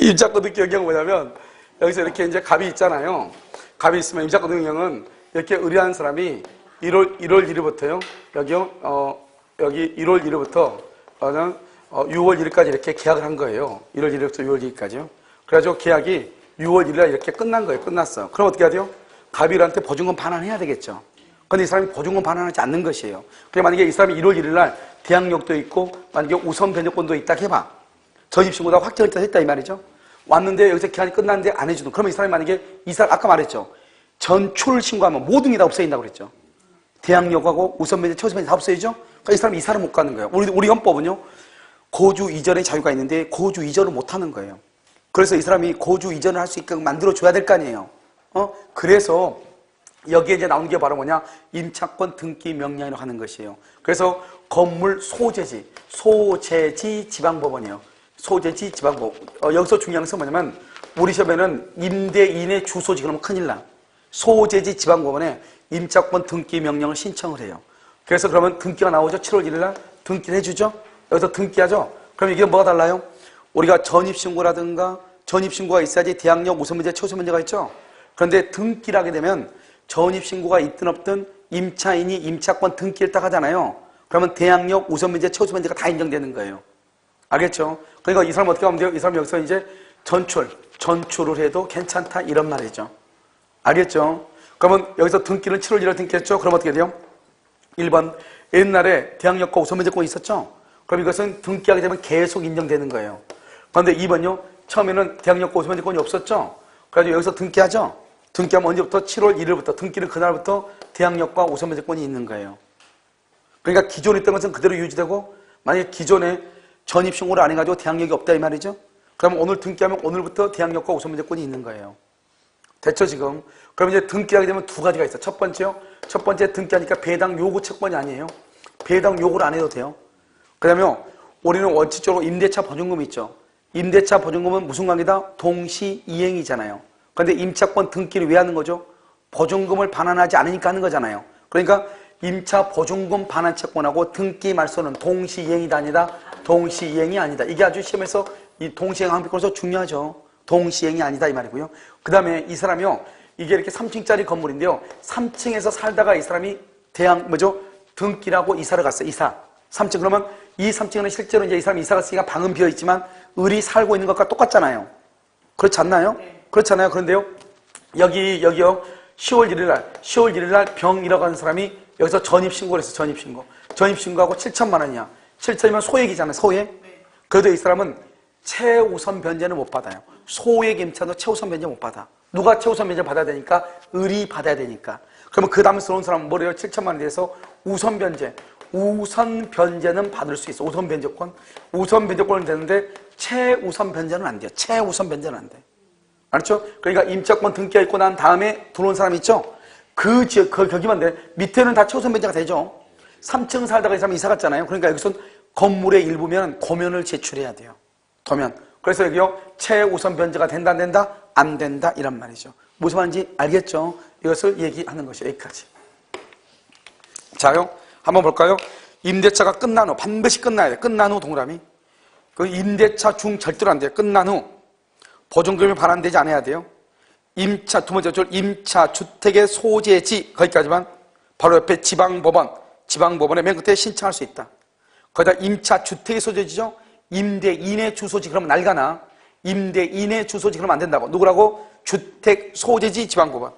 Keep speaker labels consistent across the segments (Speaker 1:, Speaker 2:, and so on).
Speaker 1: 임차권 등기 변경은 뭐냐면 여기서 이렇게 이제 갑이 있잖아요. 갑이 있으면 임차권 등기 변경은 이렇게 의뢰한 사람이 1월 1일부터요. 여기 1월 1일부터 6월 1일까지 이렇게 계약을 한 거예요. 1월 1일부터 6월 1일까지요. 그래가지고 계약이 6월 1일에 이렇게 끝난 거예요. 끝났어. 그럼 어떻게 해야 돼요? 갑이한테 보증금 반환해야 되겠죠. 근데 이 사람이 보증금 반환하지 않는 것이에요. 그래 만약에 이 사람이 1월 1일 날 대항력도 있고 만약에 우선 변제권도 있다 해봐. 전입신고다 확정을 했다 이 말이죠. 왔는데 여기서 기한이 끝났는데 안 해주는. 그러면 이 사람이 만약에 이 사람 아까 말했죠. 전출 신고하면 모든 게 다 없어진다고 그랬죠. 대항력하고 우선 변제, 최우선 변제 다 없어지죠. 그러니까 이 사람이 이사를 못 가는 거예요. 우리 헌법은요. 고주 이전의 자유가 있는데 고주 이전을 못 하는 거예요. 그래서 이 사람이 고주 이전을 할 수 있게 만들어 줘야 될 거 아니에요. 그래서 여기에 이제 나오는 게 바로 뭐냐? 임차권 등기 명령이라고 하는 것이에요. 그래서 건물 소재지, 소재지 지방법원이에요. 소재지 지방법. 여기서 중요한 것은 뭐냐면 우리 시험에는 임대인의 주소지 그러면 큰일 나. 소재지 지방법원에 임차권 등기 명령을 신청을 해요. 그래서 그러면 등기가 나오죠. 7월 1일 날 등기를 해주죠. 여기서 등기하죠. 그럼 이게 뭐가 달라요? 우리가 전입신고라든가 전입신고가 있어야지 대항력 우선변제 최우선변제가 있죠. 그런데 등기를 하게 되면 전입신고가 있든 없든 임차인이 임차권 등기를 딱 하잖아요. 그러면 대항력 우선변제 최우선변제가 다 인정되는 거예요. 알겠죠? 그러니까 이 사람 어떻게 하면 돼요? 이 사람 여기서 이제 전출을 해도 괜찮다 이런 말이죠. 알겠죠? 그러면 여기서 등기를 7월 1일에 등기했죠? 그럼 어떻게 돼요? 1번 옛날에 대항력과 우선변제권이 있었죠? 그럼 이것은 등기하게 되면 계속 인정되는 거예요. 그런데 2번요. 처음에는 대항력과 우선변제권이 없었죠? 그래가지고 여기서 등기하죠? 등기하면 언제부터? 7월 1일부터 등기는 그날부터 대항력과 우선변제권이 있는 거예요. 그러니까 기존에 있던 것은 그대로 유지되고 만약에 기존에 전입신고를 안 해가지고 대항력이 없다 이 말이죠? 그러면 오늘 등기하면 오늘부터 대항력과 우선변제권이 있는 거예요. 됐죠 지금? 그럼 이제 등기하게 되면 두 가지가 있어. 첫 번째요. 첫 번째 등기하니까 배당 요구 채권이 아니에요. 배당 요구를 안 해도 돼요. 그 다음에 우리는 원칙적으로 임대차 보증금이 있죠. 임대차 보증금은 무슨 관계다? 동시이행이잖아요. 그런데 임차권 등기를 왜 하는 거죠? 보증금을 반환하지 않으니까 하는 거잖아요. 그러니까 임차 보증금 반환 채권하고 등기 말소는 동시이행이다 아니다? 동시이행이 아니다. 이게 아주 시험에서 이 동시이행 항목에서 중요하죠. 동시이행이 아니다 이 말이고요. 그 다음에 이 사람이요. 이게 이렇게 3층짜리 건물인데요. 3층에서 살다가 이 사람이 등기라고 이사를 갔어요. 이사. 3층 그러면 이 3층에는 실제로 이제 이 사람이 이사 갔으니까 방은 비어 있지만 을이 살고 있는 것과 똑같잖아요. 그렇지 않나요? 네. 그렇잖아요. 그런데요. 여기요. 10월 1일 날 병이라고 하는 사람이 여기서 전입신고를 했어. 전입신고하고 7천만 원이야. 7천이면 소액이잖아요. 소액. 네. 그래도 이 사람은 최우선 변제는 못 받아요. 소액 임차도 최우선 변제 못 받아. 누가 최우선 변제 받아야 되니까? 을이 받아야 되니까. 그러면 그 다음에 들어온 사람은 뭐래요? 7천만 원에 대해서 우선 변제. 우선 변제는 받을 수 있어. 우선 변제권. 우선 변제권은 되는데 최우선 변제는 안 돼요. 최우선 변제는 안 돼. 알았죠? 그러니까 임차권 등기가 있고 난 다음에 들어온 사람 있죠? 거기만 돼. 밑에는 다 최우선 변제가 되죠. 3층 살다가 이 사람이 이사 갔잖아요. 그러니까 여기선 건물의 일부면 도면을 제출해야 돼요. 도면. 그래서 여기요. 최우선 변제가 된다 안 된다? 안 된다 이란 말이죠. 무슨 말인지 알겠죠? 이것을 얘기하는 것이에요. 여기까지. 자요. 한번 볼까요? 임대차가 끝난 후 반드시 끝나야 돼. 끝난 후 동그라미. 그 임대차 중 절대로 안 돼요. 끝난 후 보증금이 반환되지 않아야 돼요. 임차 두 번째 줄 임차 주택의 소재지 거기까지만 바로 옆에 지방법원에 맨 끝에 신청할 수 있다. 거기다 임차 주택의 소재지죠. 임대인의 주소지 그러면 날가나. 임대인의 주소지 그러면 안 된다고. 누구라고? 주택 소재지 지방법원.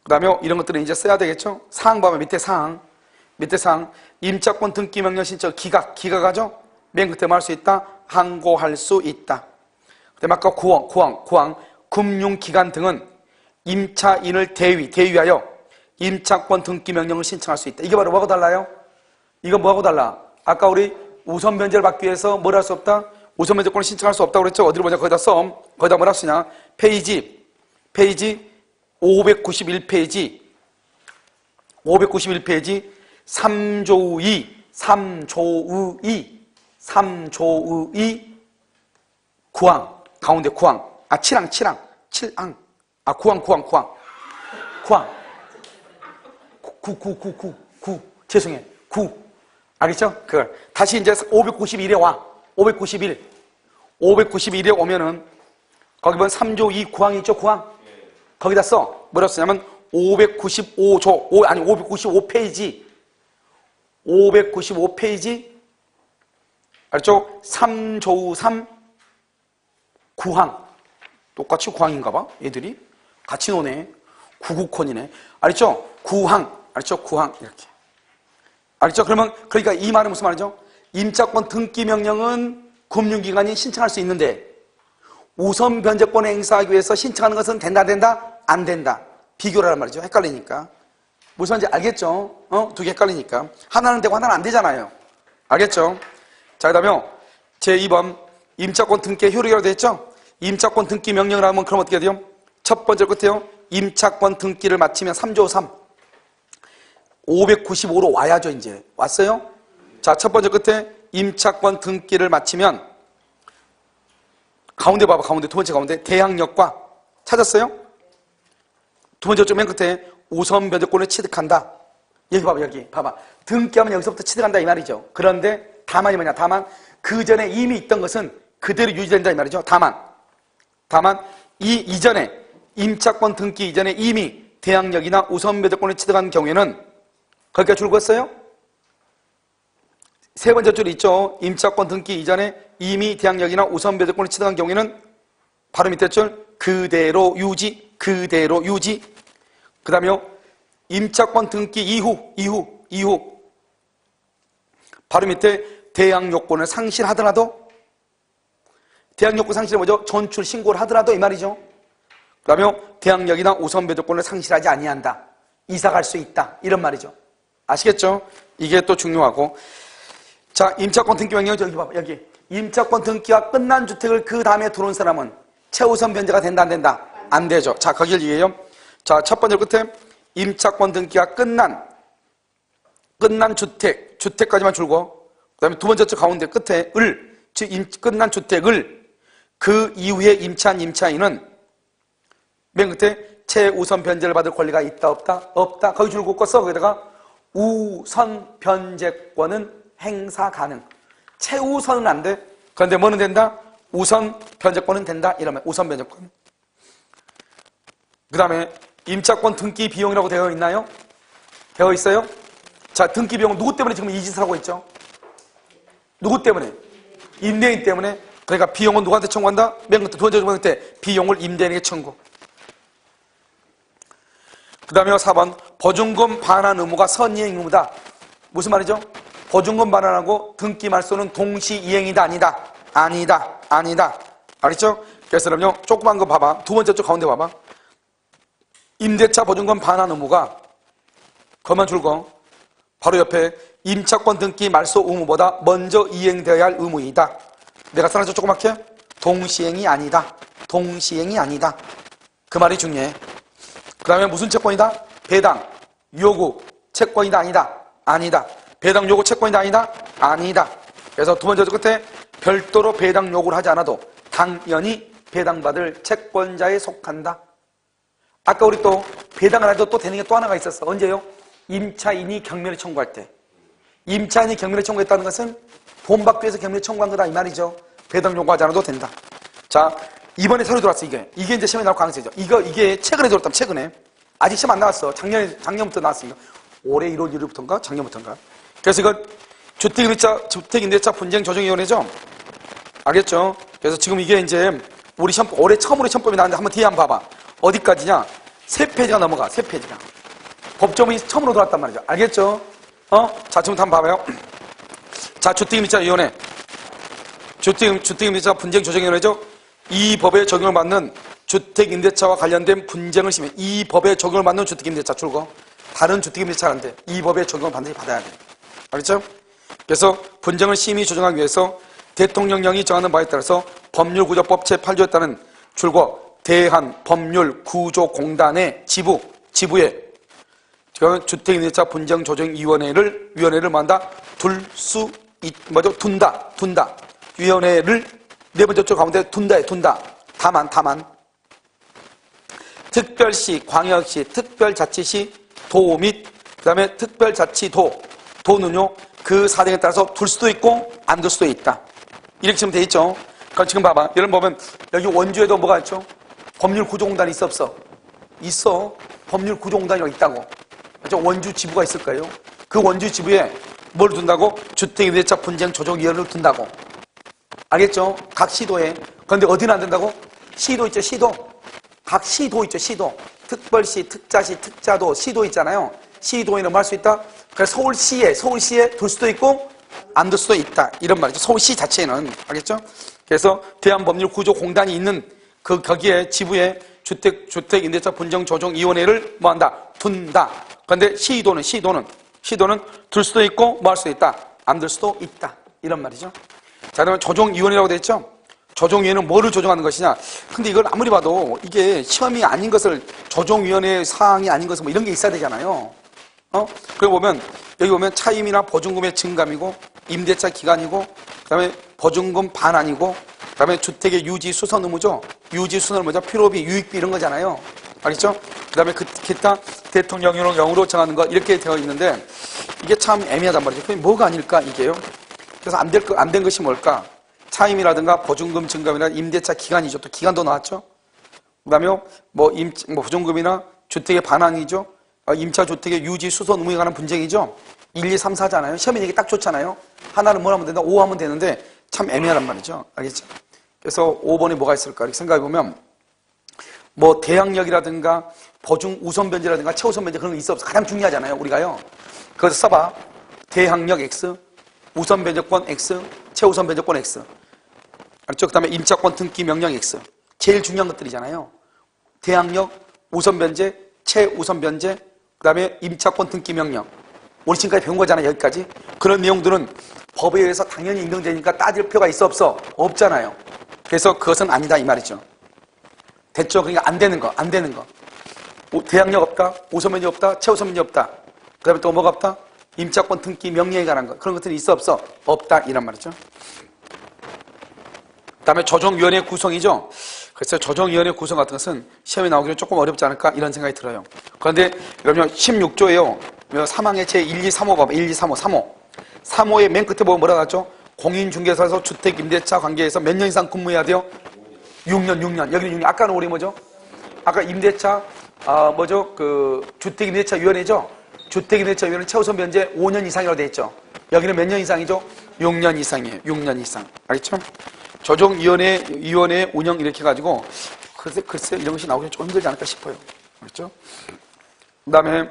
Speaker 1: 그 다음에 이런 것들은 이제 써야 되겠죠. 사항 보면 밑에 사항 임차권 등기 명령 신청 기각하죠. 맨 끝에 뭐 할 수 있다? 항고할 수 있다. 그 다음에 아까 구항 금융기관 등은 임차인을 대위하여 임차권 등기 명령을 신청할 수 있다. 이게 바로 뭐하고 달라요? 이거 뭐하고 달라? 아까 우리 우선 변제를 받기 위해서 뭘 할 수 없다? 우선 변제권을 신청할 수 없다고 그랬죠? 어디로 보자? 거기다 뭐라 쓰냐? 페이지 591페이지 3조 2 구항 가운데 구항 구항 죄송해 알겠죠? 그걸 다시 이제 591에 와 591 591에 오면은 거기 보면 3조 2 구항이 있죠, 구항. 거기다 써. 뭐라고 쓰냐면 595조, 아니 595페이지. 595페이지. 알죠? 3조 3 구항. 똑같이 구항인가 봐. 얘들이. 같이 노네. 구구콘이네. 알죠? 구항. 알죠? 구항. 이렇게. 알죠? 그러면, 그러니까 이 말은 무슨 말이죠? 임차권 등기 명령은 금융기관이 신청할 수 있는데, 우선 변제권을 행사하기 위해서 신청하는 것은 된다, 안 된다. 비교를 하란 말이죠. 헷갈리니까. 무슨 말인지 알겠죠? 두 개 헷갈리니까. 하나는 되고 하나는 안 되잖아요. 알겠죠? 자, 그 다음에 제2번 임차권 등기의 효력이라고 되어 있죠? 임차권 등기 명령을 하면 그럼 어떻게 돼요? 첫 번째 끝에요. 임차권 등기를 마치면 3조 3. 595로 와야죠, 이제. 왔어요? 자, 첫 번째 끝에 임차권 등기를 마치면 가운데 봐봐, 가운데, 두 번째 가운데 대항력과 찾았어요? 두 번째 맨 끝에 우선 변제권을 취득한다. 여기 봐봐, 여기 봐봐. 등기하면 여기서부터 취득한다 이 말이죠. 그런데 다만이 뭐냐? 다만 그 전에 이미 있던 것은 그대로 유지된다 이 말이죠. 다만 이 이전에 임차권 등기 이전에 이미 대항력이나 우선 변제권을 취득한 경우에는 거기까지 줄 긋었어요? 세 번째 줄이 있죠. 임차권 등기 이전에 이미 대항력이나 우선 변제권을 취득한 경우에는 바로 밑에 줄 그대로 유지. 그 다음에 임차권 등기 이후 바로 밑에 대항요건을 상실하더라도 대항요건 상실은 뭐죠? 전출 신고를 하더라도 이 말이죠. 그 다음에 대항력이나 우선 변제권을 상실하지 아니한다. 이사 갈 수 있다. 이런 말이죠. 아시겠죠? 이게 또 중요하고. 자, 임차권 등기 명령 여기 봐봐. 여기 임차권 등기가 끝난 주택을 그 다음에 들어온 사람은 최우선 변제가 된다 안 된다? 안 되죠. 자, 거기를 이해해요. 자, 첫 번째 끝에 임차권 등기가 끝난 주택까지만 줄고, 그 다음에 두 번째 쪽 가운데 끝에 즉 끝난 주택을 그 이후에 임차한 임차인은 맨 끝에 최우선 변제를 받을 권리가 있다 없다? 없다. 거기 줄 긋고 거기다가 우선 변제권은 행사 가능. 최우선은 안 돼. 그런데 뭐는 된다? 우선 변제권은 된다. 이러면 우선 변제권. 그 다음에 임차권 등기 비용이라고 되어 있나요? 되어 있어요? 자, 등기 비용은 누구 때문에 지금 이 짓을 하고 있죠? 누구 때문에? 임대인 때문에. 그러니까 비용은 누구한테 청구한다? 맨 끝에 두 번째 조건 끝에 비용을 임대인에게 청구. 그 다음에 4번 보증금 반환 의무가 선이행 의무다. 무슨 말이죠? 보증금 반환하고 등기 말소는 동시 이행이다 아니다. 알겠죠? 그래서 그럼요 조그만 거 봐봐. 두 번째 쪽 가운데 봐봐. 임대차 보증금 반환 의무가 그만 줄거 바로 옆에 임차권 등기 말소 의무보다 먼저 이행되어야 할 의무이다. 내가 써놨죠 조그맣게? 동시행이 아니다. 그 말이 중요해. 그 다음에 무슨 채권이다? 배당, 요구, 채권이다 아니다. 배당, 요구, 채권이다 아니다. 그래서 두 번째 끝에 별도로 배당 요구를 하지 않아도 당연히 배당받을 채권자에 속한다. 아까 우리 또 배당을 해도 또 되는 게 또 하나가 있었어. 언제요? 임차인이 경매를 청구할 때. 임차인이 경매를 청구했다는 것은 돈 받기 위해서 경매를 청구한 거다 이 말이죠. 배당 요구하지 않아도 된다. 자, 이번에 새로 들어왔어 이게 이제 시험에 나올 가능성이죠. 이게 최근에 들어왔다면 최근에. 아직 시험 안 나왔어. 작년부터 나왔으니까. 올해 1월 1일부터인가? 작년부터인가? 그래서 이거 주택임대차 분쟁조정위원회죠? 알겠죠? 그래서 지금 이게 이제 우리 올해 처음으로 시험법이 나왔는데 한번 뒤에 한번 봐봐. 어디까지냐? 3페이지가 넘어가. 3페이지가. 법조문이 처음으로 들어왔단 말이죠. 알겠죠? 자, 지금부터 한번 봐봐요. 자, 주택임대차위원회. 주택임대차 분쟁조정위원회죠? 이 법에 적용을 받는 주택임대차와 관련된 분쟁을 심해. 이 법에 적용을 받는 주택임대차 줄거. 다른 주택임대차라는데 이 법에 적용을 반드시 받아야 돼. 알겠죠? 그래서 분쟁을 심의 조정하기 위해서 대통령령이 정하는 바에 따라서 법률구조법 제8조에 따른 줄거 대한법률구조공단의 지부에 주택임대차 분쟁조정위원회를 만다 둔다. 위원회를 네 번째 쪽 가운데 둔다. 다만 특별시, 광역시, 특별자치시, 도 및 그 다음에 도는요 그 사정에 따라서 둘 수도 있고 안 둘 수도 있다. 이렇게 치면 돼 있죠. 그럼 지금 봐봐. 여러분 보면 여기 원주에도 뭐가 있죠? 법률구조공단이 있어 없어? 있어. 법률구조공단이 있다고. 그렇죠? 원주 지부가 있을 거예요. 그 원주 지부에 뭘 둔다고? 주택임대차 분쟁 조정위원회를 둔다고. 알겠죠? 각 시도에. 그런데 어디는 안 된다고? 시도 있죠, 시도. 각 시도 있죠, 시도. 특별시, 특자시, 특자도, 시도 있잖아요. 시도에는 뭐 할 수 있다? 그래서 서울시에 둘 수도 있고 안 둘 수도 있다. 이런 말이죠. 서울시 자체에는. 알겠죠? 그래서 대한법률구조공단이 있는 거기에 지부에 주택임대차 분쟁조정위원회를 뭐 한다? 둔다. 그런데 시도는 둘 수도 있고 뭐 할 수도 있다? 안 둘 수도 있다. 이런 말이죠. 자, 그러면 조정위원회라고 되어 있죠? 조정위원회는 뭐를 조정하는 것이냐? 근데 이걸 아무리 봐도 이게 시험이 아닌 것을 조정위원회 사항이 아닌 것은 뭐 이런 게 있어야 되잖아요. 그리고 보면 여기 보면 차임이나 보증금의 증감이고 임대차 기간이고 그다음에 보증금 반환이고 그다음에 주택의 유지 수선 의무죠. 유지 수선 의무죠. 필요비, 유익비 이런 거잖아요. 알겠죠? 그다음에 기타 대통령령으로 정하는 것 이렇게 되어 있는데 이게 참 애매하단 말이죠. 그게 뭐가 아닐까 이게요? 그래서 안 된 것이 뭘까? 차임이라든가 보증금 증감이나 임대차 기간이죠. 또 기간도 나왔죠. 그다음에 뭐 보증금이나 주택의 반환이죠. 임차 주택의 유지 수선 의무에 관한 분쟁이죠. 1, 2, 3, 4잖아요. 시험이 이게 딱 좋잖아요. 하나는 뭘 하면 된다? 5 하면 되는데 참 애매하단 말이죠. 알겠죠? 그래서 5번에 뭐가 있을까? 이렇게 생각해 보면 뭐 대항력이라든가 보증 우선 변제라든가 최우선 변제 그런 거 있어 없어? 가장 중요하잖아요. 우리가요. 그래서 써봐. 대항력 X, 우선 변제권 X, 최우선 변제권 X. 알죠? 그 다음에 임차권 등기 명령 X. 제일 중요한 것들이잖아요. 대항력, 우선 변제, 최우선 변제, 그 다음에 임차권 등기 명령. 우리 지금까지 배운 거잖아요. 여기까지. 그런 내용들은 법에 의해서 당연히 인정되니까 따질 필요가 있어 없어? 없잖아요. 그래서 그것은 아니다 이 말이죠. 됐죠? 그러니까 안 되는 거. 대항력 없다, 우선 변제 없다, 최우선 변제 없다. 그 다음에 또 뭐가 없다? 임차권 등기 명령에 관한 것. 그런 것들이 있어 없어? 없다 이란 말이죠. 그 다음에 조정위원회 구성이죠. 그래서 조정위원회 구성 같은 것은 시험에 나오기는 조금 어렵지 않을까 이런 생각이 들어요. 그런데 여러분 16조에요. 3항의 제1, 2, 3호 봐봐. 1, 2, 3호, 3호. 3호의 맨 끝에 보면 뭐라 나왔죠? 공인중개사에서 주택 임대차 관계에서 몇 년 이상 근무해야 돼요? 6년. 여기는 6년. 아까는 우리 뭐죠? 아까 임대차, 주택임대차위원회죠? 주택임대차위원회 최우선 변제 5년 이상이라고 되어 있죠? 여기는 몇 년 이상이죠? 6년 이상이에요. 6년 이상. 알겠죠? 조정위원회 운영 이렇게 해가지고, 글쎄, 이런 것이 나오기 좀 힘들지 않을까 싶어요. 그렇죠? 그 다음에,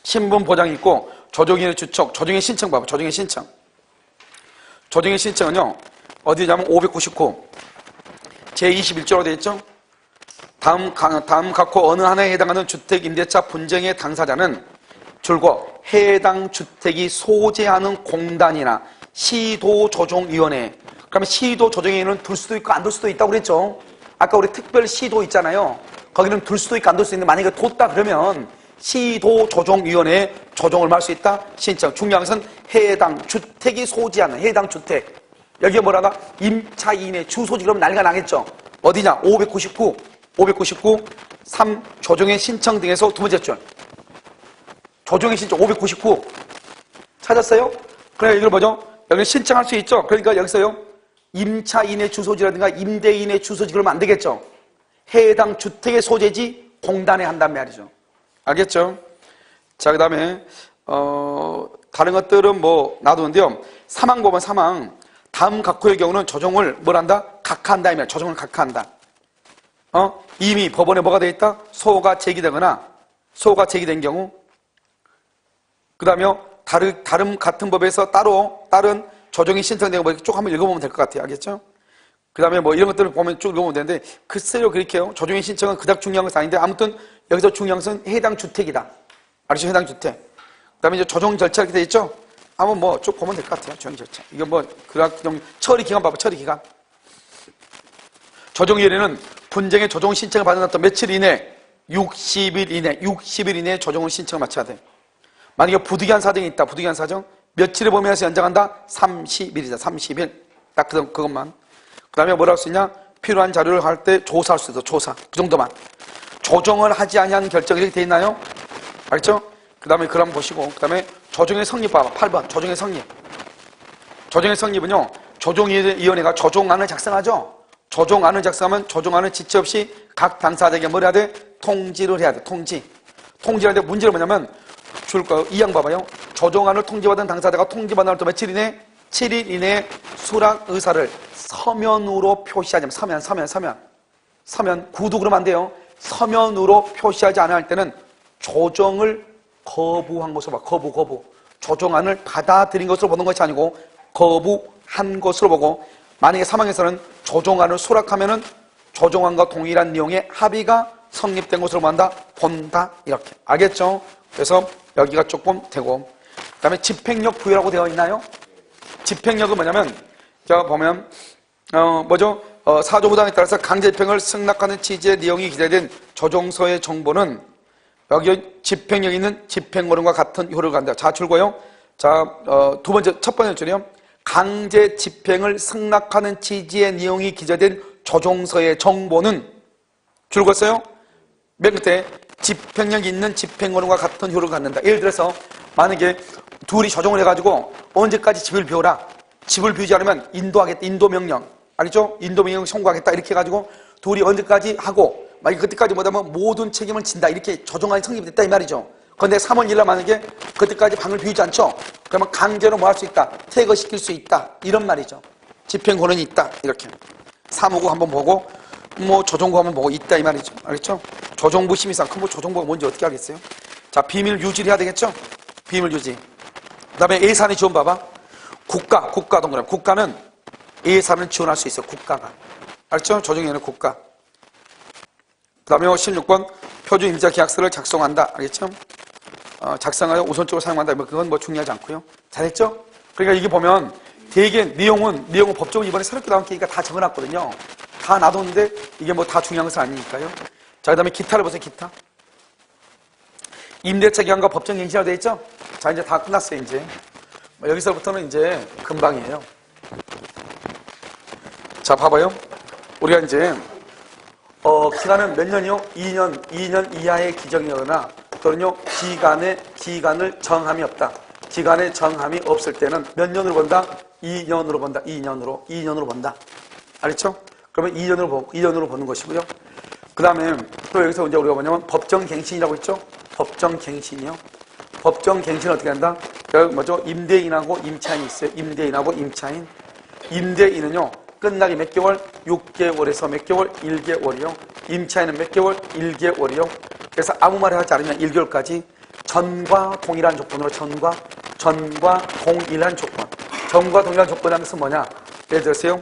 Speaker 1: 신분 보장이 있고, 조정위원회 주촉, 조정의 신청 봐봐. 조정의 신청. 조정의 신청은요, 어디냐면 599. 제21조로 되어 있죠? 다음 각호 어느 하나에 해당하는 주택 임대차 분쟁의 당사자는 줄곧 해당 주택이 소재하는 공단이나 시도조정위원회. 그러면 시도조정위원회는 둘 수도 있고 안 둘 수도 있다고 그랬죠? 아까 우리 특별 시도 있잖아요. 거기는 둘 수도 있고 안 둘 수 있는데 만약에 뒀다 그러면 시도조정위원회에 조정을 할 수 있다? 신청. 중요한 것은 해당 주택이 소지하는 해당 주택. 여기에 뭐라나? 임차인의 주소지 그러면 난리가 나겠죠? 어디냐? 599, 3. 조정의 신청 등에서 두 번째 줄. 조정의 신청 599. 찾았어요? 그래, 이걸 뭐죠? 여기 신청할 수 있죠? 그러니까 여기서요. 임차인의 주소지라든가 임대인의 주소지 그러면 안 되겠죠? 해당 주택의 소재지 공단에 한단 말이죠. 알겠죠? 자, 그 다음에, 다른 것들은 뭐 놔두는데요. 사망 보면 사망. 다음 각호의 경우는 조정을 뭘 한다? 각하한다. 이면 조정을 각하한다. 이미 법원에 뭐가 되어 있다? 소가 제기되거나 소가 제기된 경우. 그 다음에 다른 같은 법에서 다른 조정이 신청된 거 쭉 한번 읽어보면 될 것 같아요. 알겠죠? 그 다음에 뭐 이런 것들을 보면 쭉 읽어보면 되는데 글쎄요 그렇게요. 조정의 신청은 그닥 중요한 것은 아닌데 아무튼 여기서 중요한 것은 해당 주택이다. 알겠죠? 해당 주택. 그 다음에 이제 조정 절차 이렇게 되어 있죠? 한번 뭐 쭉 보면 될 것 같아요. 조정 절차. 이거 뭐 처리 기간 봐봐. 처리 기간. 조정위원회는 분쟁의 조정 신청을 받은 날부터 며칠 이내? 60일 이내에 조정을 신청을 마쳐야 돼. 만약에 부득이한 사정이 있다. 부득이한 사정. 며칠을 범위해서 연장한다? 30일이다. 30일. 딱 그것만. 그 다음에 뭐라고 쓰냐? 필요한 자료를 할 때 조사할 수 있어. 조사. 그 정도만. 조정을 하지 아니하는 결정이 이렇게 돼 있나요? 알겠죠? 그 다음에 그럼 보시고. 그 다음에 조정의 성립 봐봐. 8번. 조정의 성립. 조정의 성립은요.
Speaker 2: 조정위원회가 조정안을 작성하죠. 조정안을 작성하면 조정안을 지체 없이 각 당사자에게 뭘 해야 돼? 통지를 해야 돼. 통지를 하는데 문제는 뭐냐면 줄까요? 2항 봐봐요. 조정안을 통지받은 당사자가 통지받은 날부터 며칠 이내? 7일 이내에 수락 의사를 서면으로 표시하자면 서면 구두 그러면 안 돼요. 서면으로 표시하지 않을 때는 조정을 거부한 것으로 봐. 거부. 조정안을 받아들인 것으로 보는 것이 아니고 거부한 것으로 보고, 만약에 사망에서는 조정안을 수락하면은 조정안과 동일한 내용의 합의가 성립된 것으로 본다. 이렇게. 알겠죠? 그래서 여기가 조금 되고, 그 다음에 집행력 부여라고 되어 있나요? 집행력은 뭐냐면, 자, 보면, 사조부당에 따라서 강제 집행을 승낙하는 취지의 내용이 기재된 조정서의 정보는 여기 집행력 있는 집행어른과 같은 효력을 갖는다. 자, 줄거요. 자, 첫 번째 줄이요. 강제 집행을 승낙하는 취지의 내용이 기재된 조정서의 정보는 줄거어요. 맨 끝에 집행력 있는 집행어른과 같은 효력을 갖는다. 예를 들어서 만약에 둘이 조정을 해가지고 언제까지 집을 비워라. 집을 비우지 않으면 인도하겠다. 인도명령. 알겠죠? 인도명령 선고하겠다. 이렇게 해가지고 둘이 언제까지 하고, 만약에 그때까지 못하면 모든 책임을 진다. 이렇게 조정안이 성립이 됐다. 이 말이죠. 그런데 3월 1일 만약에 그때까지 방을 비우지 않죠? 그러면 강제로 뭐 할 수 있다? 퇴거시킬 수 있다. 이런 말이죠. 집행권한이 있다. 이렇게. 사무국 한번 보고, 조정부 한번 보고 있다. 이 말이죠. 알겠죠? 조정부 심의상. 그럼 조정부가 뭔지 어떻게 알겠어요? 자, 비밀 유지를 해야 되겠죠? 비밀 유지. 그 다음에 예산의 지원 봐봐. 국가 동그라미. 국가는 예산을 지원할 수 있어요. 국가가. 알죠? 조정위원회 국가. 그 다음에 16번 표준 임자 계약서를 작성한다. 알겠죠? 작성하여 우선적으로 사용한다. 그건 중요하지 않고요. 잘했죠? 그러니까 이게 보면 되게 내용은 법적으로 이번에 새롭게 나온 게니까 다 적어놨거든요. 다 놔뒀는데 이게 다 중요한 것은 아니니까요. 자, 그 다음에 기타를 보세요. 기타. 임대차 기간과 법정 갱신이라고 되어 있죠? 자, 이제 다 끝났어요. 이제 여기서부터는 이제 금방이에요. 자, 봐봐요. 우리가 이제 기간은 몇 년이요? 2년 이하의 기정이거나 또는요 기간을 정함이 없다. 기간의 정함이 없을 때는 몇 년으로 본다? 2년으로 본다. 2년으로 본다. 알겠죠? 그러면 2년으로 보는 것이고요. 그 다음에 또 여기서 이제 우리가 뭐냐면 법정갱신이라고 있죠? 법정갱신이요. 법정갱신은 어떻게 한다? 여기 임대인하고 임차인이 있어요. 임대인하고 임차인. 임대인은요 끝나기 몇 개월? 6개월에서 몇 개월? 1개월이요. 임차인은 몇 개월? 1개월이요. 그래서 아무 말을 하지 않으면 1개월까지 전과 동일한 조건으로 전과 동일한 조건. 전과 동일한 조건이 하면서 뭐냐? 예를 들어서요.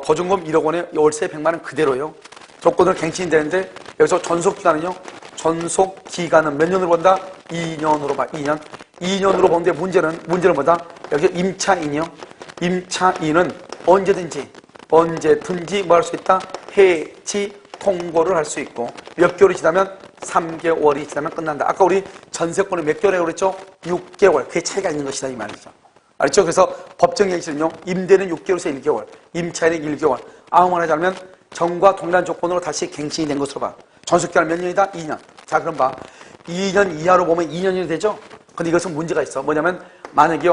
Speaker 2: 보증금 1억 원에 월세 100만 원 그대로요. 조건으로 갱신이 되는데 여기서 전속기간은요. 전속기간은 몇 년으로 본다? 2년으로 봐. 2년으로 보는데 문제는 뭐다? 여기 임차인이요. 임차인은 언제든지 뭐 할 수 있다? 해지 통고를 할 수 있고 몇 개월이 지나면 3개월이 지나면 끝난다. 아까 우리 전세권을 몇 개월이라고 그랬죠? 6개월. 그게 차이가 있는 것이다 이 말이죠. 알죠? 그래서 법정갱신은요. 임대는 6개월에서 1개월, 임차인은 1개월. 아무 말 하지 않으면 전과 동일한 조건으로 다시 갱신이 된 것으로 봐. 전속기간 몇 년이다? 2년. 자, 그럼 봐. 2년 이하로 보면 2년이 되죠? 근데 이것은 문제가 있어. 뭐냐면 만약에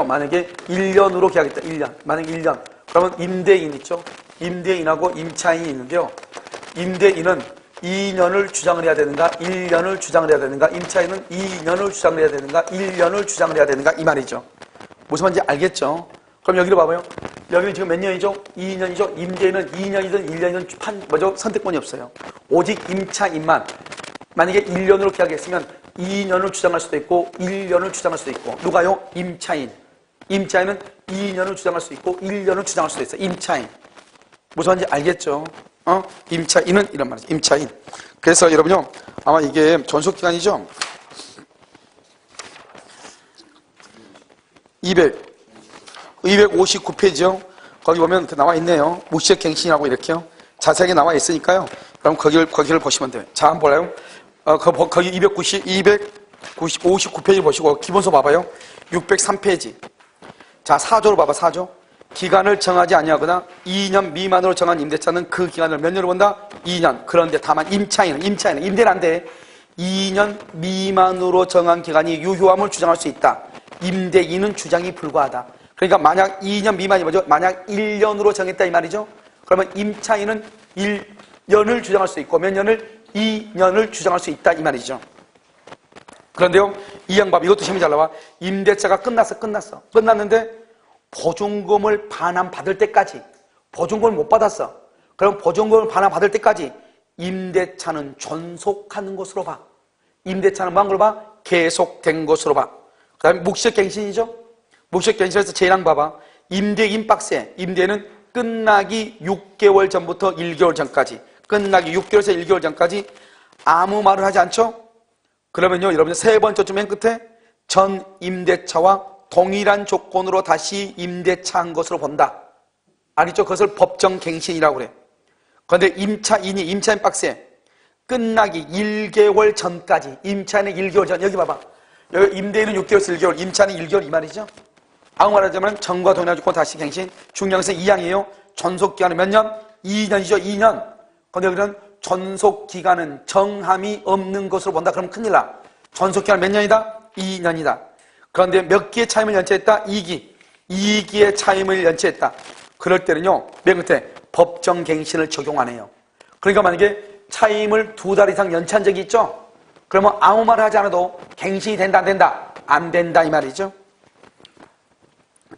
Speaker 2: 1년으로 계약했다. 1년. 만약에 1년. 그러면 임대인 있죠? 임대인하고 임차인이 있는데요. 임대인은 2년을 주장을 해야 되는가? 1년을 주장을 해야 되는가? 임차인은 2년을 주장을 해야 되는가? 1년을 주장을 해야 되는가? 이 말이죠. 무슨 말인지 알겠죠? 그럼 여기로 봐봐요. 여기는 지금 몇 년이죠? 2년이죠? 임대인은 2년이든 1년이든 선택권이 없어요. 오직 임차인만. 만약에 1년으로 계약했으면 2년을 주장할 수도 있고 1년을 주장할 수도 있고. 누가요? 임차인. 임차인은 2년을 주장할 수 있고 1년을 주장할 수도 있어요. 임차인. 무슨 말인지 알겠죠? 임차인은 이런 말이죠. 임차인. 그래서 여러분요, 아마 이게 전속기간이죠? 259페이지요. 거기 보면 나와 있네요. 무시액갱신이라고 이렇게요. 자세하게 나와 있으니까요. 그럼 거기를 보시면 돼요. 자, 한번 볼까요? 거기 59페이지 보시고, 기본서 봐봐요. 603페이지. 자, 4조로 봐봐, 4조. 기간을 정하지 아니하거나 2년 미만으로 정한 임대차는 그 기간을 몇 년으로 본다? 2년. 그런데 다만 임차인은 임대는 안 돼. 2년 미만으로 정한 기간이 유효함을 주장할 수 있다. 임대인은 주장이 불가하다. 그러니까 만약 2년 미만이 뭐죠? 만약 1년으로 정했다 이 말이죠. 그러면 임차인은 1년을 주장할 수 있고 몇 년을? 2년을 주장할 수 있다 이 말이죠. 그런데요, 이 양반 이것도 재미 잘 나와. 임대차가 끝났는데 보증금을 반환 받을 때까지, 보증금을 못 받았어. 그럼 보증금을 반환 받을 때까지 임대차는 존속하는 것으로 봐. 임대차는 뭐한 걸로 봐? 계속된 것으로 봐. 그 다음에 묵시적갱신이죠. 묵시적갱신에서 제랑 봐봐. 임대인 박스에, 임대는 끝나기 6개월 전부터 1개월 전까지, 끝나기 6개월에서 1개월 전까지 아무 말을 하지 않죠? 그러면요, 여러분 세 번째 줄 맨 끝에 전 임대차와 동일한 조건으로 다시 임대차한 것으로 본다. 알겠죠? 그것을 법정갱신이라고 그래. 그런데 임차인 박스에 끝나기 1개월 전까지, 임차인의 1개월 전, 여기 봐봐. 여기 임대인은 6개월에서 1개월, 임차인은 1개월 이 말이죠. 아무 말하자면 전과 동일한 조건 다시 갱신. 중요한 것은 2항이에요. 존속기간은 몇 년? 2년이죠. 2년. 그런데 여기는 존속기간은 정함이 없는 것으로 본다. 그러면 큰일 나. 존속기간은 몇 년이다? 2년이다. 그런데 몇 기의 차임을 연체했다? 2기. 2기의 차임을 연체했다. 그럴 때는요, 맨 끝에 법정갱신을 적용 안 해요. 그러니까 만약에 차임을 2달 이상 연체한 적이 있죠? 그러면 아무 말 하지 않아도 갱신이 된다, 안 된다? 안 된다, 이 말이죠.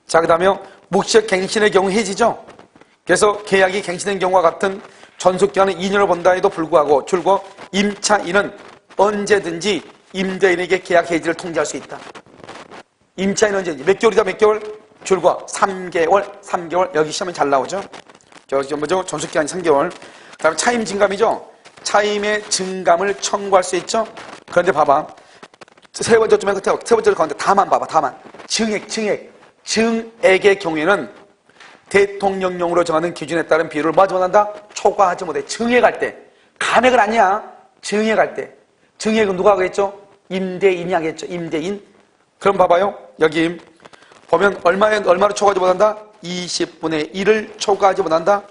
Speaker 2: 자, 그 다음에 묵시적 갱신의 경우 해지죠? 그래서 계약이 갱신된 경우와 같은 존속기간은 2년을 본다 해도 불구하고 줄고 임차인은 언제든지 임대인에게 계약 해지를 통지할 수 있다. 임차인은 언제든지 몇 개월이다 몇 개월? 줄고 3개월 여기 시험은 잘 나오죠. 저기 뭐죠? 존속기간이 3개월. 그 다음에 차임 증감이죠. 차임의 증감을 청구할 수 있죠. 그런데 봐봐, 세 번째 쯤에 끝에 세 번째 가운데 다만 봐봐. 다만 증액의 경우에는 대통령령으로 정하는 기준에 따른 비율을 뭐 하지 못한다? 초과하지 못해. 증액할 때, 감액은 아니야. 증액할 때, 증액은 누가 하겠죠? 임대인이 하겠죠. 임대인. 그럼 봐봐요, 여기 보면 얼마를 초과하지 못한다? 20분의 1을 초과하지 못한다.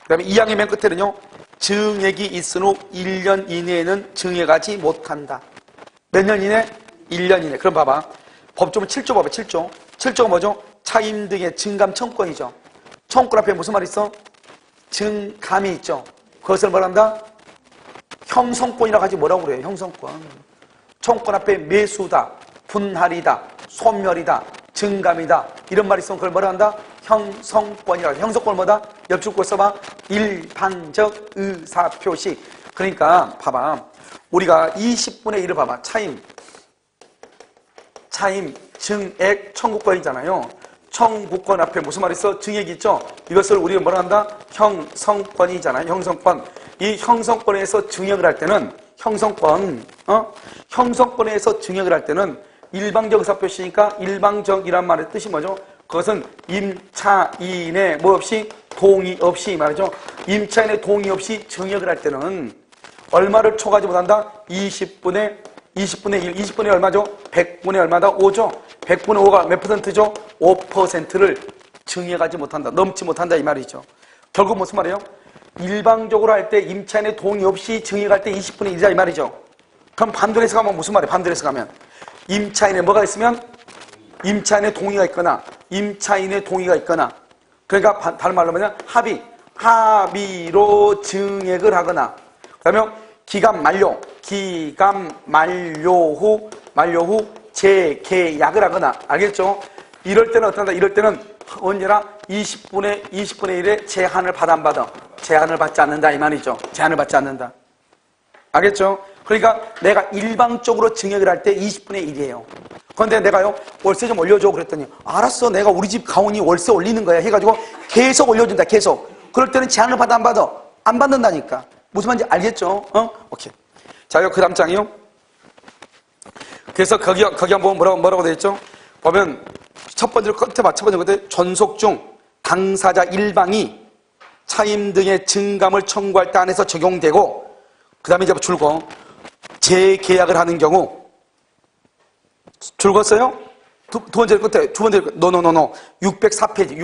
Speaker 2: 그 다음에 2항의 맨 끝에는요, 증액이 있은 후 1년 이내에는 증액하지 못한다. 몇 년 이내? 1년 이내. 그럼 봐봐, 법조문 7조 봐봐. 7조가 뭐죠? 차임 등의 증감 청구권이죠. 청구권 앞에 무슨 말이 있어? 증감이 있죠. 그것을 뭐란다? 형성권이라고 하지 뭐라고 그래요? 형성권. 청구권 앞에 매수다, 분할이다, 소멸이다, 증감이다 이런 말이 있으면 그걸 뭐라 한다? 형성권이라고. 형성권을 뭐다? 옆줄거 써봐. 일반적 의사표시. 그러니까 봐봐, 우리가 20분의 1을 봐봐. 차임 증액 청구권이잖아요. 청구권 앞에 무슨 말이 있어? 증액이 있죠. 이것을 우리가 뭐라 한다? 형성권이잖아요. 형성권. 이 형성권에서 증액을 할 때는 형성권에서 증액을 할 때는 일방적 의사표시니까 일방적이란 말의 뜻이 뭐죠? 그것은 임차인의 뭐 없이? 동의 없이 말이죠. 임차인의 동의 없이 증액을 할 때는 얼마를 초과하지 못한다? 20분의 1. 20분의 얼마죠? 100분의 얼마다? 5죠. 100분의 5가 몇 %죠? 5%를 증액하지 못한다. 넘지 못한다 이 말이죠. 결국 무슨 말이에요? 일방적으로 할 때 임차인의 동의 없이 증액할 때 20분의 1이다 이 말이죠. 그럼 반대로 해석하면 무슨 말이에요? 반대로 해석하면 임차인의 뭐가 있으면? 임차인의 동의가 있거나 그러니까 다른 말로 뭐냐? 합의로 증액을 하거나, 그 다음에 기간 만료 후 재계약을 하거나. 알겠죠? 이럴 때는 어떤다? 이럴 때는 언제나 20분의 1의 제한을 받아 안 받아? 제한을 받지 않는다 이 말이죠. 제한을 받지 않는다. 알겠죠? 그러니까 내가 일방적으로 증액을 할 때 20분의 1이에요. 그런데 내가요, 월세 좀 올려줘 그랬더니 알았어, 내가 우리 집 가훈이 월세 올리는 거야 해가지고 계속 올려준다. 계속. 그럴 때는 제한을 받아 안 받아? 안 받는다니까. 무슨 말인지 알겠죠? 오케이. 자, 그 다음 장이요. 그래서 거기 한번 뭐라고 되어 있죠? 보면 첫 번째로 끝에 봐. 첫 번째 끝에 존속 중 당사자 일방이 차임 등의 증감을 청구할 때 안에서 적용되고, 그 다음에 이제 줄거 재계약을 하는 경우 줄거어요? 두 번째 끝에, 두 번째, 노. 604페이지,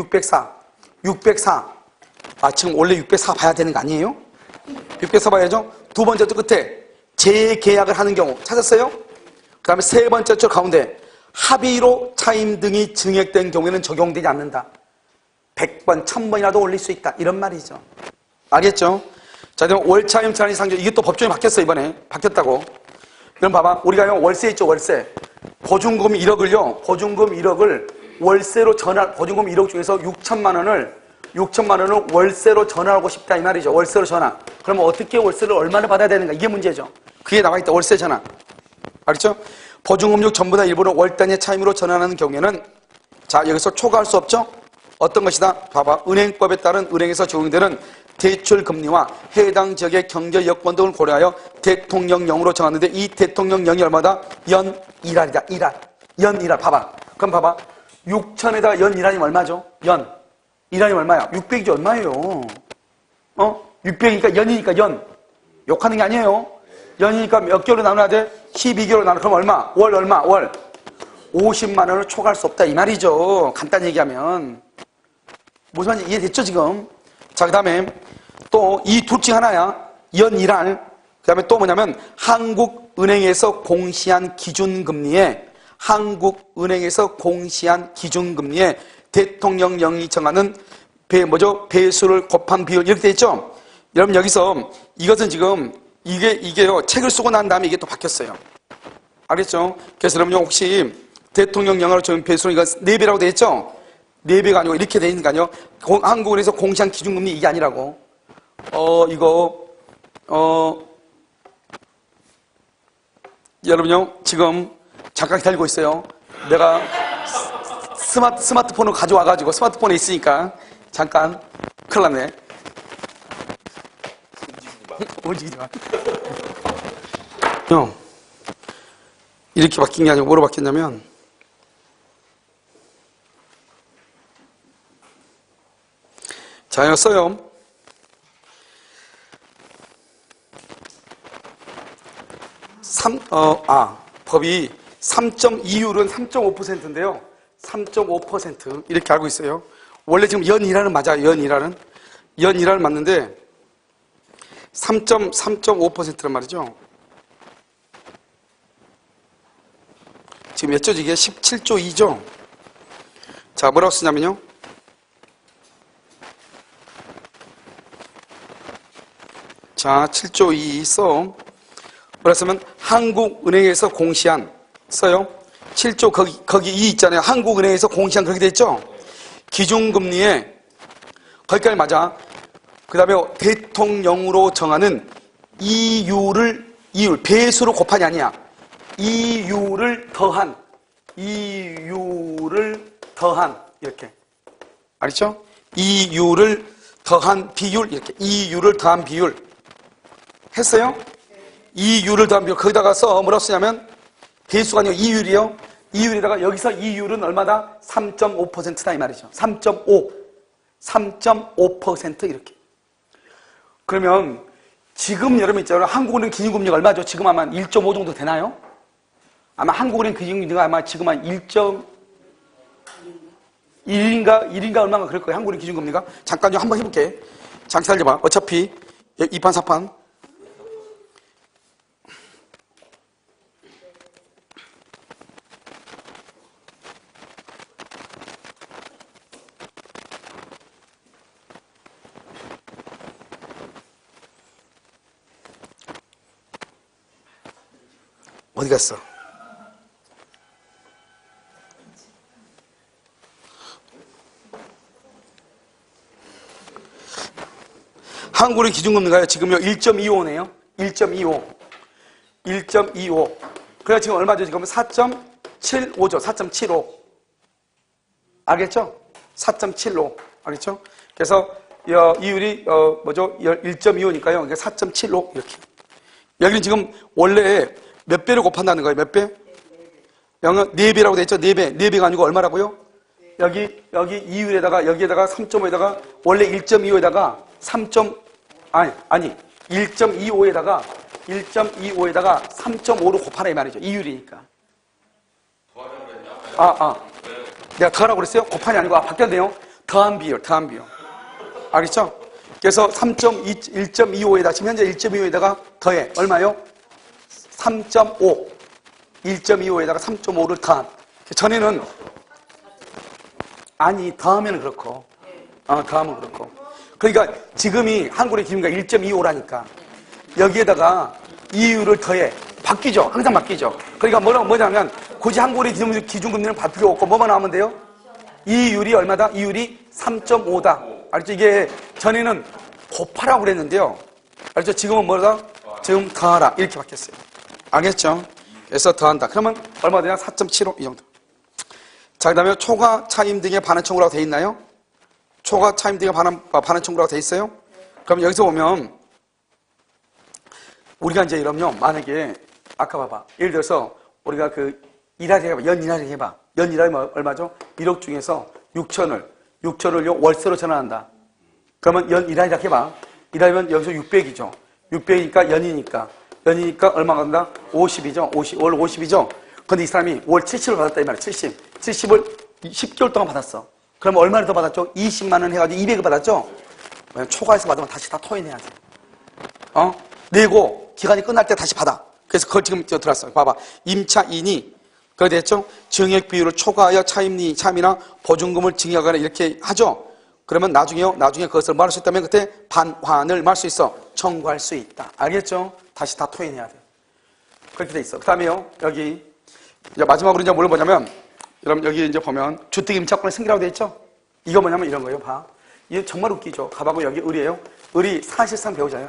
Speaker 2: 604. 아, 지금 원래 604 봐야 되는 거 아니에요? 604 봐야죠? 두 번째 줄 끝에 재계약을 하는 경우 찾았어요? 그 다음에 세 번째 줄 가운데
Speaker 1: 합의로 차임 등이 증액된 경우에는 적용되지 않는다. 100번, 1000번이라도 올릴 수 있다. 이런 말이죠. 알겠죠? 자, 그럼 월차임 차임 상조 이게 또 법정이 바뀌었어 이번에. 바뀌었다고. 그럼 봐봐. 우리가 월세 있죠, 월세. 보증금 1억을요. 보증금 1억을 월세로 보증금 1억 중에서 6천만 원을 월세로 전환하고 싶다 이 말이죠. 월세로 전환. 그러면 어떻게 월세를 얼마나 받아야 되는가? 이게 문제죠. 그게 나와 있다. 월세 전환. 알겠죠? 보증금 중 전부 다 일부는 월 단위 차임으로 전환하는 경우에는 자, 여기서 초과할 수 없죠? 어떤 것이다? 봐봐. 은행법에 따른 은행에서 적용되는 대출 금리와 해당 지역의 경제 여건 등을 고려하여 대통령령으로 정하는데 이 대통령령이 얼마다? 연 1할이다. 1할. 연 1할. 봐봐. 그럼 봐봐. 6천에다가 연 1할이면 얼마죠? 연. 1할이면 얼마야? 600이지 얼마예요? 600이니까 연이니까 연. 욕하는 게 아니에요. 연이니까 몇 개월로 나눠야 돼? 12개월로 나눠. 그럼 얼마? 월 얼마? 월. 50만 원을 초과할 수 없다 이 말이죠. 간단히 얘기하면. 무슨 말인지 이해됐죠 지금? 자, 그 다음에 또 이 둘 중 하나야. 연 1할. 그 다음에 또 뭐냐면 한국은행에서 공시한 기준금리에 대통령령이 정하는 배수를 곱한 비율 이렇게 돼 있죠? 여러분 여기서 이것은 지금 이게요 책을 쓰고 난 다음에 이게 또 바뀌었어요. 알겠죠? 그래서 여러분 혹시 대통령령으로 정한 배수는 이거 4배라고 돼 있죠? 4배가 아니고 이렇게 돼 있는 거 아니에요? 한국은행에서 공시한 기준금리 이게 아니라고. 여러분요 지금 잠깐 기다리고 있어요. 내가 스마트폰을 가져와가지고 스마트폰에 있으니까 잠깐 큰일 났네. 움직이지 마. 형 이렇게 바뀐 게 아니고 뭐로 바뀌었냐면 자 이거 써요. 법이 3.2율은 3.5%인데요. 3.5% 이렇게 알고 있어요. 원래 지금 연 1할은 맞아요. 연 1할은 맞는데 3.5%란 말이죠. 지금 몇 조지 이게? 17조 2죠. 자, 뭐라고 쓰냐면요. 자, 7조 2 써. 뭐라 쓰면 한국은행에서 공시한 써요. 7조 거기 2 있잖아요. 한국은행에서 공시한 그렇게 돼 있죠. 기준금리에 거기까지 맞아. 그 다음에 대통령으로 정하는 이율 배수로 곱한이 아니야. 이율을 더한 이렇게 알겠죠? 이율을 더한 비율 이렇게 이율을 더한 비율 했어요? 이율을 더한 비율 거기다가 써 뭐라고 쓰냐면 배수가 아니고 이율이요. 이율에다가 여기서 이율은 얼마다? 3.5%다 이 말이죠. 3.5% 이렇게. 그러면 지금 여러분 있잖아요. 한국은행 기준금리가 얼마죠? 지금 아마 1.5 정도 되나요? 아마 한국은행 기준금리가 아마 지금 한 1인가 얼마가 그럴 거예요. 한국은행 기준금리가. 잠깐 좀 한번 해볼게. 잠깐 기다려봐. 어차피 2판 4판. 어디 갔어? 한국의 기준금리가요, 지금요, 1.25네요. 1.25. 그래서 지금 얼마죠? 지금 4.75죠. 4.75. 알겠죠? 4.75. 알겠죠? 그래서, 이율이, 1.25니까요. 이게 4.75. 이렇게. 여기는 지금 원래 몇 배를 곱한다는 거예요? 몇 배? 영은 4배라고 돼 있죠? 4배. 4배가 아니고 얼마라고요? 여기 이율에다가 여기에다가 3.5에다가 원래 1.25에다가 1.25에다가 3.5로 곱하라 이 말이죠. 이율이니까. 내가 더하라고 그랬어요? 곱한이 아니고 바뀌었네요. 더한 비율. 알겠죠? 그래서 1.25에다 지금 현재 1.25에다가 더해. 얼마요? 3.5. 1.25에다가 3.5를 더한. 전에는 아니 더하면 그렇고 더하면 그렇고 그러니까 지금이 한국의 기준가 1.25라니까 여기에다가 이유를 더해 바뀌죠. 항상 바뀌죠. 그러니까 뭐냐면 굳이 한국의 기준금리는 발 필요 없고 뭐만 나오면 돼요? 이율이 얼마다? 이율이 3.5다. 알죠? 이게 전에는 곱하라고 그랬는데요. 알죠? 지금은 뭐다? 지금 더하라 이렇게 바뀌었어요. 알겠죠? 그래서 더한다. 그러면 얼마 되냐? 4.75 이 정도. 자, 그 다음에 초과 차임 등의 반환 청구라고 돼 있나요? 초과 차임 등의 반환 청구라고 돼 있어요? 그럼 여기서 보면 우리가 이제 이러면 만약에 아까 봐봐. 예를 들어서 우리가 그 일하리 해봐. 연 일하리 해봐. 연 일하면 얼마죠? 1억 중에서 6천을 월세로 전환한다. 그러면 연 일하리라 해봐. 일하면 여기서 600이죠. 600이니까 연이니까 얼마가 간다? 50이죠. 월 50이죠. 근데 이 사람이 월 70을 받았다 이 말이야. 70을 10개월 동안 받았어. 그러면 얼마를 더 받았죠? 20만 원 해가지고 200을 받았죠? 초과해서 받으면 다시 다 토해내야 돼. 내고 기간이 끝날 때 다시 받아. 그래서 그걸 지금 들었어요. 봐봐. 임차인이 그거 됐죠? 증액 비율을 초과하여 차임이나 보증금을 증액하거나 이렇게 하죠. 그러면 나중에 그것을 말할 수 있다면 그때 반환을 말할 수 있어. 청구할 수 있다. 알겠죠? 다시 다 토해내야 돼. 그렇게 돼 있어. 그 다음에요. 여기 이제 마지막으로 이제 뭘 보냐면 여러분 여기 이제 보면 주택 임차권의 승계라고 돼 있죠? 이거 뭐냐면 이런 거예요. 봐. 이게 정말 웃기죠. 가봐고 여기 을이에요. 을이 사실상 배우자예요.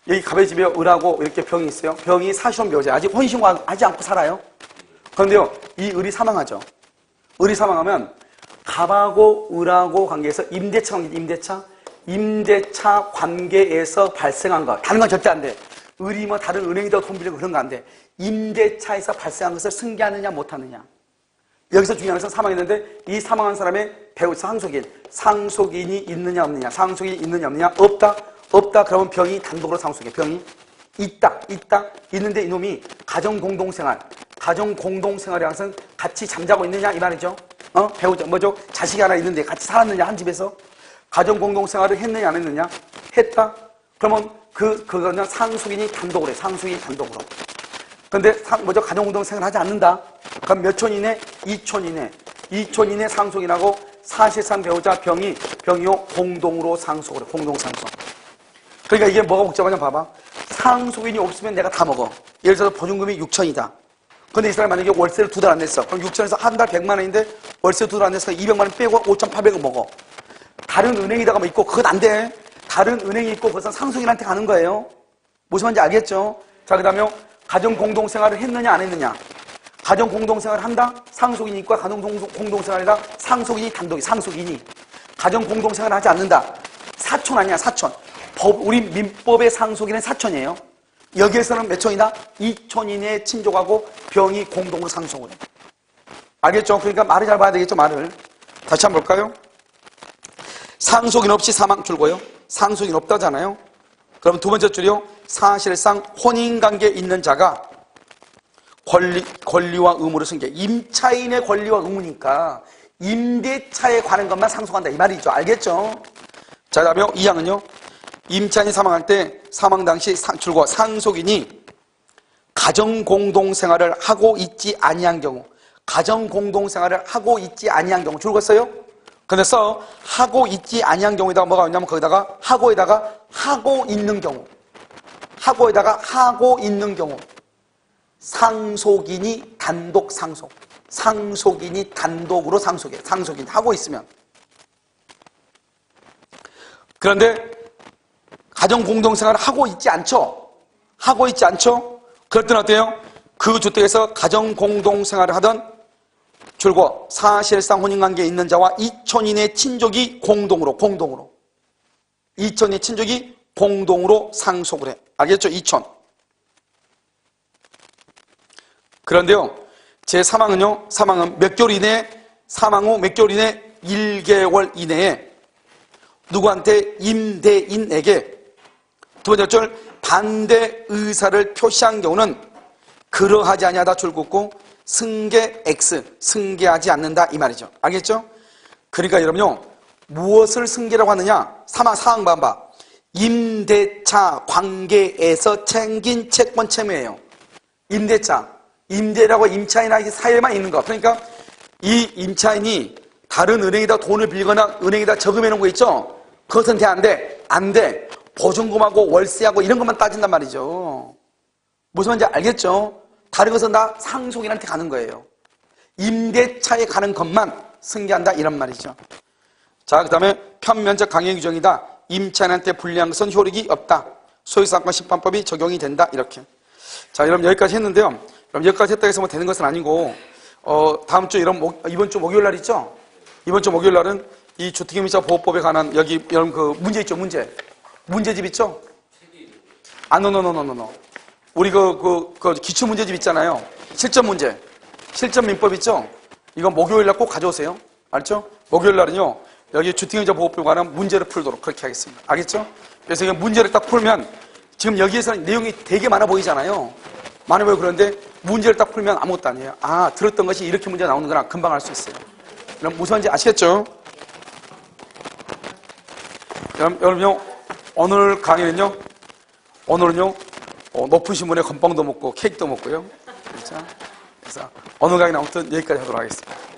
Speaker 1: 여기 갑의 집에 을하고 이렇게 병이 있어요. 병이 사실혼 배우자. 아직 혼신하지 않고 살아요. 그런데요, 이 을이 사망하죠. 을이 사망하면 갑하고 을하고 관계에서 임대차 관계에서 발생한 것. 다른 건 절대 안 돼. 을이 뭐 다른 은행에다 돈 빌리고 그런 거 안 돼. 임대차에서 발생한 것을 승계하느냐 못하느냐. 여기서 중요한 것은 사망했는데 이 사망한 사람의 배우 상속인이 있느냐 없느냐. 상속인이 있느냐 없느냐. 없다. 그러면 병이 단독으로 상속해. 병이 있다. 있는데 이놈이 가정공동생활에 항상 같이 잠자고 있느냐 이 말이죠. 배우자 뭐죠? 자식이 하나 있는데 같이 살았느냐 한 집에서 가정공동생활을 했느냐 안 했느냐 했다. 그러면 그거는 상속인이 단독으로 해. 상속인이 단독으로. 근데 뭐죠? 가정공동생활을 하지 않는다. 그럼 몇 촌 이내? 2촌 이내. 2촌 이내 상속인하고 사실상 배우자 병이요 공동으로 상속을 해. 공동상속. 그러니까 이게 뭐가 복잡하냐 봐봐. 상속인이 없으면 내가 다 먹어. 예를 들어서 보증금이 6천이다. 근데 이 사람이 만약에 월세를 2달 안 냈어. 그럼 6천에서 한 달 100만 원인데 월세 2달 안 냈으니까 200만 원 빼고 5,800원 먹어. 다른 은행에다가 뭐 있고 그건 안 돼. 다른 은행이 있고 그것은 상속인한테 가는 거예요. 무슨 말인지 알겠죠? 자, 그 다음에 가정공동생활을 했느냐 안 했느냐. 가정공동생활을 한다? 상속인이 있고 가정공동생활이다? 상속인이 단독이 상속인이. 가정공동생활을 하지 않는다. 사촌 아니야 사촌. 우리 민법의 상속인은 사촌이에요. 여기에서는 몇 촌이다? 2촌 이내에 친족하고 병이 공동으로 상속을 해. 알겠죠? 그러니까 말을 잘 봐야 되겠죠, 말을. 다시 한번 볼까요? 상속인 없이 사망 줄고요. 상속인 없다잖아요. 그럼 두 번째 줄이요. 사실상 혼인관계에 있는 자가 권리와 의무를 승계. 임차인의 권리와 의무니까 임대차에 관한 것만 상속한다. 이 말이죠. 알겠죠? 자, 그 다음에 2항은요. 임차인이 사망할 때 사망 당시 줄과 상속인이 가정공동생활을 하고 있지 아니한 경우 줄었어요? 그래서 하고 있지 아니한 경우에다가 뭐가 있냐면 거기다가 하고에다가 하고 있는 경우 상속인이 단독 상속인이 단독으로 상속해. 상속인 하고 있으면. 그런데 가정공동생활을 하고 있지 않죠? 그럴 때는 어때요? 그 주택에서 가정공동생활을 하던 줄고 사실상 혼인관계에 있는 자와 2촌 이내 친족이 공동으로 2촌 이내 친족이 공동으로 상속을 해. 알겠죠? 2촌. 그런데요, 제 사망은 몇 개월 이내에, 사망 후 몇 개월 이내, 1개월 이내에 누구한테? 임대인에게 두 번째 줄 반대 의사를 표시한 경우는 그러하지 아니하다 줄 긋고 승계 X, 승계하지 않는다 이 말이죠. 알겠죠? 그러니까 여러분요, 무엇을 승계라고 하느냐? 사항 봐봐. 임대차 관계에서 챙긴 채권 채무예요. 임대차
Speaker 2: 임대인하고 임차인하고 이 사이에만 있는 거. 그러니까 이 임차인이 다른 은행에다 돈을 빌거나 은행에다 저금해 놓은 거 있죠? 그것은 돼, 안 돼? 안 돼. 보증금하고 월세하고 이런 것만 따진단 말이죠. 무슨 말인지 알겠죠? 다른 것은 다 상속인한테 가는 거예요. 임대차에 가는 것만 승계한다 이런 말이죠. 자, 그 다음에 편면적 강행 규정이다. 임차인한테 불리한 것은 효력이 없다. 소유사건 심판법이 적용이 된다. 이렇게. 자, 여러분 여기까지 했는데요. 여러분 여기까지 했다고 해서 뭐 되는 것은 아니고 다음 주 이번 주 목요일 날 있죠? 이번 주 목요일 날은 이 주택임대차 보호법에 관한 여기 여러분 그 문제 있죠? 문제집 있죠? 노. 우리 그 기출 문제집 있잖아요. 실전 문제. 실전 민법 있죠? 이거 목요일 날 꼭 가져오세요. 알죠? 목요일 날은요. 여기 주택임대차 보호법에 관한 문제를 풀도록 그렇게 하겠습니다. 알겠죠? 그래서 이 문제를 딱 풀면 지금 여기에서는 내용이 되게 많아 보이잖아요. 많아 보여. 그런데 문제를 딱 풀면 아무것도 아니에요. 아, 들었던 것이 이렇게 문제가 나오는구나. 금방 알 수 있어요. 그럼 무슨 말인지 아시겠죠? 여러분요, 오늘 강의는요, 높은 신문에 건빵도 먹고 케이크도 먹고요. 그렇죠? 그래서 오늘 강의는 아무튼 여기까지 하도록 하겠습니다.